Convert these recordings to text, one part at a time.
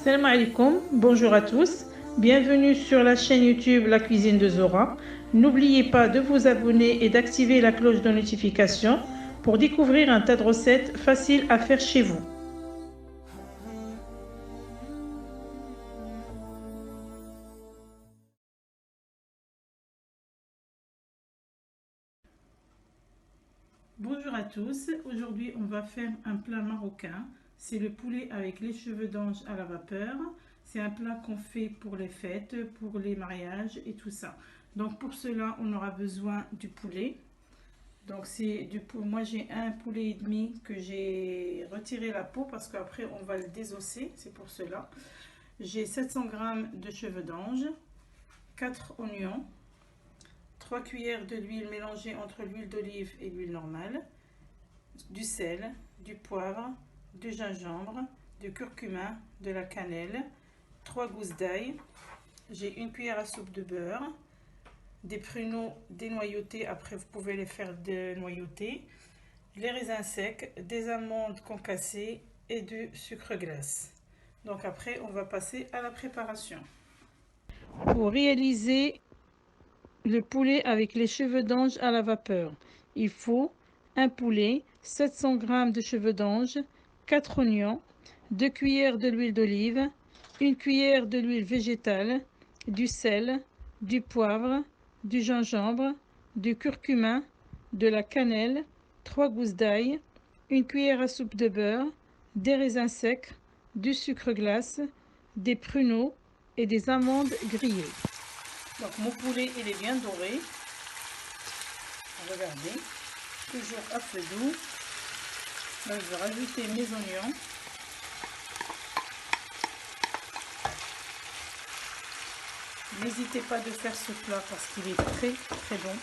Salam alaikum, bonjour à tous, bienvenue sur la chaîne YouTube La Cuisine de Zora. N'oubliez pas de vous abonner et d'activer la cloche de notification pour découvrir un tas de recettes faciles à faire chez vous. Bonjour à tous, aujourd'hui on va faire un plat marocain. C'est le poulet avec les cheveux d'ange à la vapeur. C'est un plat qu'on fait pour les fêtes, pour les mariages et tout ça. Donc pour cela on aura besoin du poulet. Donc c'est du poulet. Moi j'ai un poulet et demi que j'ai retiré la peau parce qu'après on va le désosser, c'est pour cela. J'ai 700 g de cheveux d'ange, 4 oignons, 3 cuillères de l'huile mélangée entre l'huile d'olive et l'huile normale, du sel, du poivre, du gingembre, du curcuma, de la cannelle, 3 gousses d'ail. J'ai une cuillère à soupe de beurre, des pruneaux dénoyautés, après vous pouvez les faire dénoyauter, les raisins secs, des amandes concassées et du sucre glace. Donc après on va passer à la préparation. Pour réaliser le poulet avec les cheveux d'ange à la vapeur, il faut un poulet, 700 g de cheveux d'ange, 4 oignons, 2 cuillères de l'huile d'olive, 1 cuillère de l'huile végétale, du sel, du poivre, du gingembre, du curcuma, de la cannelle, 3 gousses d'ail, 1 cuillère à soupe de beurre, des raisins secs, du sucre glace, des pruneaux et des amandes grillées. Donc mon poulet il est bien doré. Regardez, toujours à feu doux. Là je vais rajouter mes oignons. N'hésitez pas de faire ce plat parce qu'il est très bon.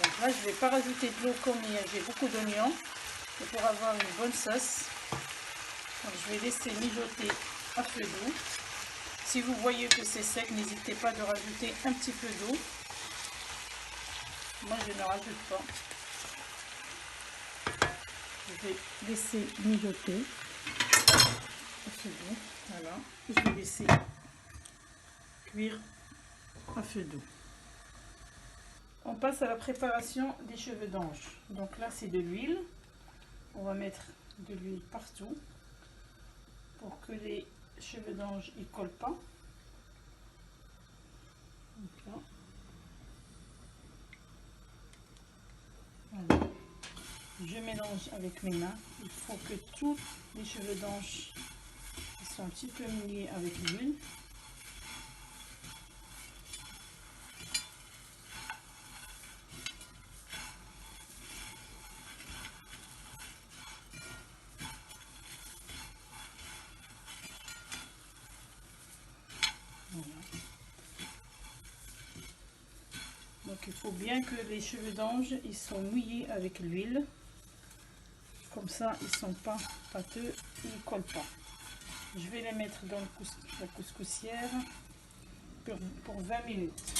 Donc là je ne vais pas rajouter de l'eau comme j'ai beaucoup d'oignons. Et pour avoir une bonne sauce, donc je vais laisser mijoter à feu doux. Si vous voyez que c'est sec, n'hésitez pas de rajouter un petit peu d'eau. Moi je ne rajoute pas. Je vais laisser mijoter à feu doux. Voilà. Je vais laisser cuire à feu doux. On passe à la préparation des cheveux d'ange. Donc là c'est de l'huile. On va mettre de l'huile partout pour que les cheveux d'ange ne collent pas. Donc là. Voilà. Je mélange avec mes mains. Il faut que tous les cheveux d'ange soient un petit peu mouillés avec l'huile. Voilà. Donc il faut bien que les cheveux d'ange ils sont mouillés avec l'huile. Comme ça ils sont pas pâteux, ils ne collent pas. Je vais les mettre dans la couscoussière pour 20 minutes.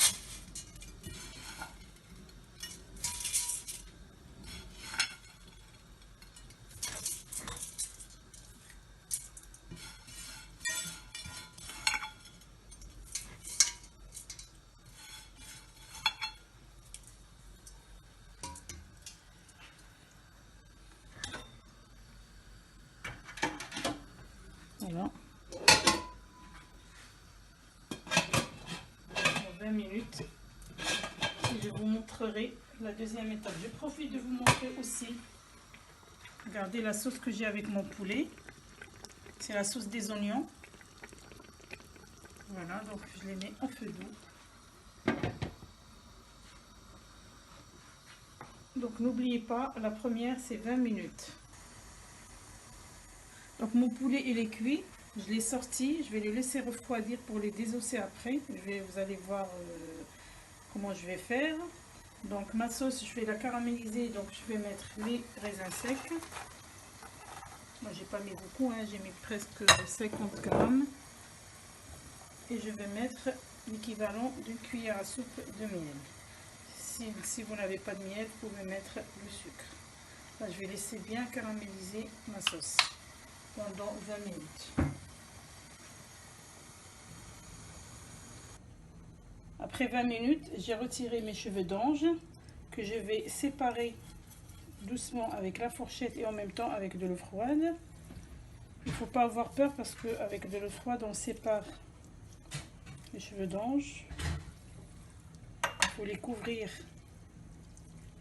Voilà. Pour 20 minutes. Et je vous montrerai la deuxième étape. Je profite de vous montrer aussi. Regardez la sauce que j'ai avec mon poulet. C'est la sauce des oignons. Voilà, donc je les mets en feu doux. Donc n'oubliez pas, la première c'est 20 minutes. Donc mon poulet il est cuit. Je l'ai sorti. Je vais le laisser refroidir pour les désosser après. Vous allez voir comment je vais faire. Donc ma sauce, je vais la caraméliser. Donc je vais mettre les raisins secs. Moi j'ai pas mis beaucoup, hein, j'ai mis presque 50 grammes. Et je vais mettre l'équivalent d'une cuillère à soupe de miel. Si vous n'avez pas de miel, vous pouvez mettre le sucre. Là, je vais laisser bien caraméliser ma sauce. pendant 20 minutes. Après 20 minutes, j'ai retiré mes cheveux d'ange que je vais séparer doucement avec la fourchette et en même temps avec de l'eau froide. Il ne faut pas avoir peur parce qu'avec de l'eau froide, on sépare les cheveux d'ange. Il faut les couvrir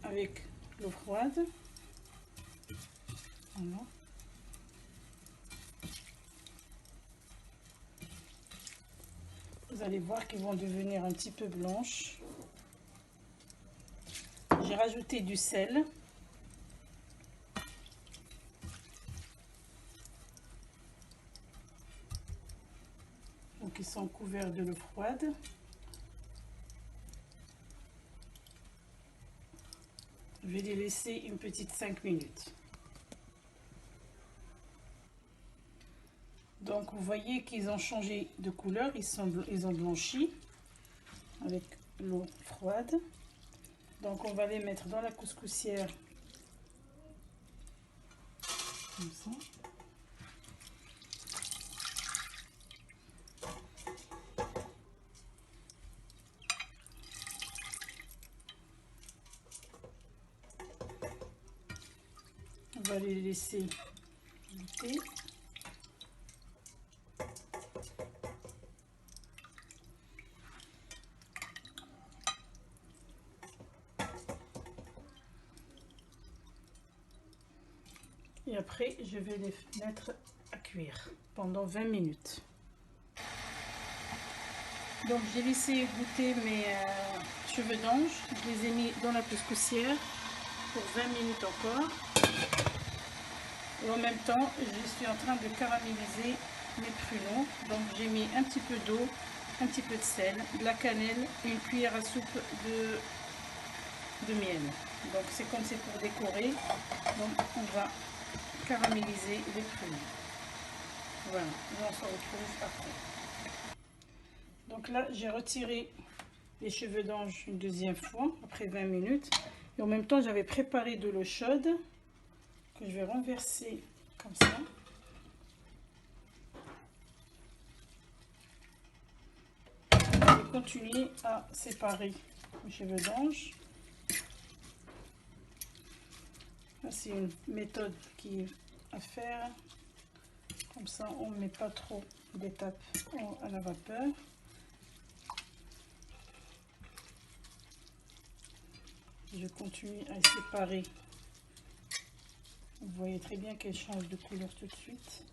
avec l'eau froide. Voilà. Vous allez voir qu'ils vont devenir un petit peu blanches. J'ai rajouté du sel. Donc ils sont couverts de l'eau froide. Je vais les laisser une petite 5 minutes. Donc vous voyez qu'ils ont changé de couleur, ils ont blanchi avec l'eau froide. Donc on va les mettre dans la couscoussière comme ça. On va les laisser goûter. Et après, je vais les mettre à cuire pendant 20 minutes. Donc, j'ai laissé goûter mes cheveux d'ange. Je les ai mis dans la couscoussière pour 20 minutes encore. Et en même temps, je suis en train de caraméliser mes pruneaux. Donc, j'ai mis un petit peu d'eau, un petit peu de sel, de la cannelle et une cuillère à soupe de miel. Donc, c'est comme c'est pour décorer. Donc, on va caraméliser les pruneaux. Voilà, on se retrouve après. Donc là, j'ai retiré les cheveux d'ange une deuxième fois, après 20 minutes. Et en même temps, j'avais préparé de l'eau chaude que je vais renverser comme ça. Je vais continuer à séparer les cheveux d'ange. C'est une méthode qui est à faire. Comme ça, on ne met pas trop d'étapes à la vapeur. Je continue à séparer. Vous voyez très bien qu'elle change de couleur tout de suite.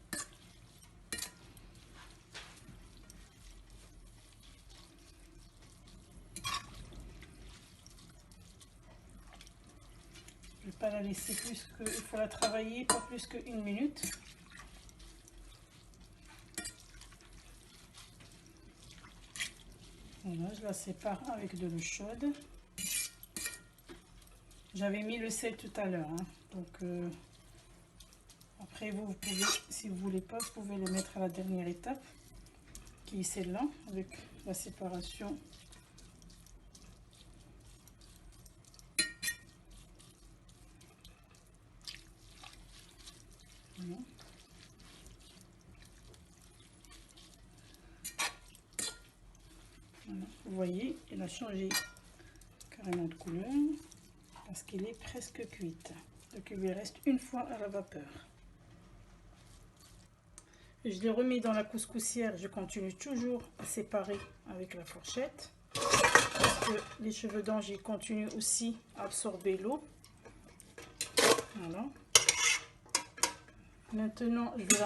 Je ne vais pas la laisser plus que... Il faut la travailler pas plus qu'une minute. Voilà, je la sépare avec de l'eau chaude. J'avais mis le sel tout à l'heure, hein. Donc après vous pouvez, si vous voulez pas, vous pouvez le mettre à la dernière étape, qui est celle-là, avec la séparation. Voilà. Voilà. Vous voyez, elle a changé carrément de couleur parce qu'elle est presque cuite. Donc il lui reste une fois à la vapeur. Je l'ai remis dans la couscoussière. Je continue toujours à séparer avec la fourchette parce que les cheveux d'ange ils continuent aussi à absorber l'eau. Voilà. Maintenant, je vais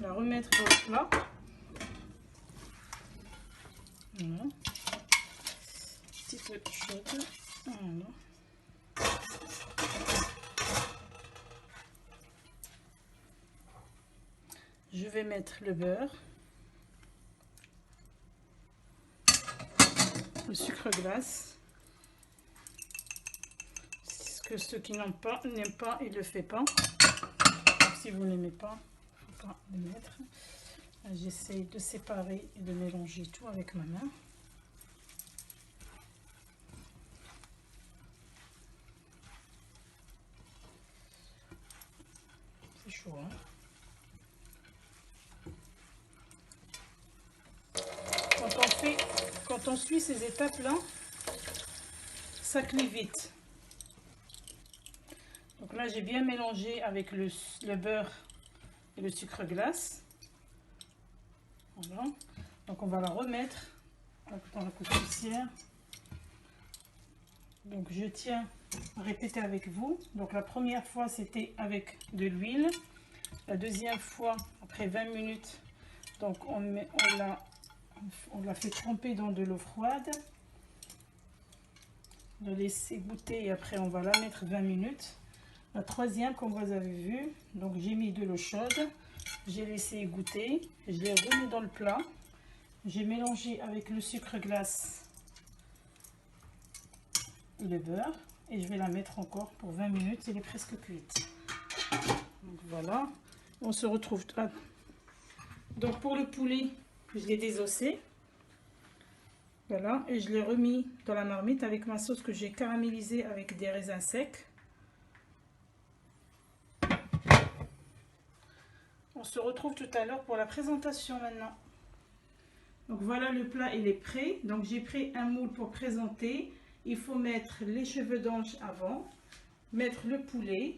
la remettre au plat. Voilà. Petit peu chaude. Voilà. Je vais mettre le beurre, le sucre glace. Ce que ceux qui n'aiment pas, ils ne le font pas. Si vous n'aimez pas, il ne faut pas le mettre. J'essaie de séparer et de mélanger tout avec ma main. C'est chaud, hein? quand on suit ces étapes-là, ça cuit vite. Donc là, j'ai bien mélangé avec le beurre et le sucre glace. Voilà. Donc on va la remettre dans la couturière. Donc je tiens à répéter avec vous. Donc la première fois, c'était avec de l'huile. La deuxième fois, après 20 minutes, donc on l'a fait tremper dans de l'eau froide. De laisser goûter et après on va la mettre 20 minutes. La troisième, comme vous avez vu, donc j'ai mis de l'eau chaude, j'ai laissé goûter, je l'ai remis dans le plat, j'ai mélangé avec le sucre glace et le beurre et je vais la mettre encore pour 20 minutes, elle est presque cuite. Donc voilà, on se retrouve. Donc pour le poulet, je l'ai désossé. Voilà, et je l'ai remis dans la marmite avec ma sauce que j'ai caramélisée avec des raisins secs. On se retrouve tout à l'heure pour la présentation maintenant. Donc voilà, le plat il est prêt. Donc j'ai pris un moule pour présenter. Il faut mettre les cheveux d'ange avant, mettre le poulet.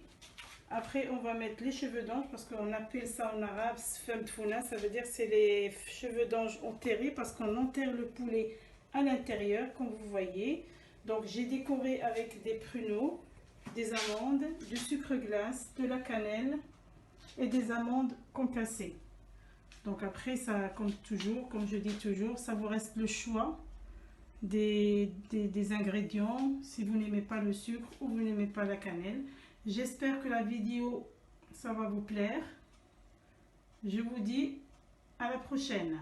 Après on va mettre les cheveux d'ange parce qu'on appelle ça en arabe sfemtfouna, ça veut dire c'est les cheveux d'ange enterrés parce qu'on enterre le poulet à l'intérieur comme vous voyez. Donc j'ai décoré avec des pruneaux, des amandes, du sucre glace, de la cannelle et des amandes concassées. Donc après ça, comme toujours, comme je dis toujours, ça vous reste le choix des ingrédients si vous n'aimez pas le sucre ou vous n'aimez pas la cannelle. J'espère que la vidéo ça va vous plaire. Je vous dis à la prochaine.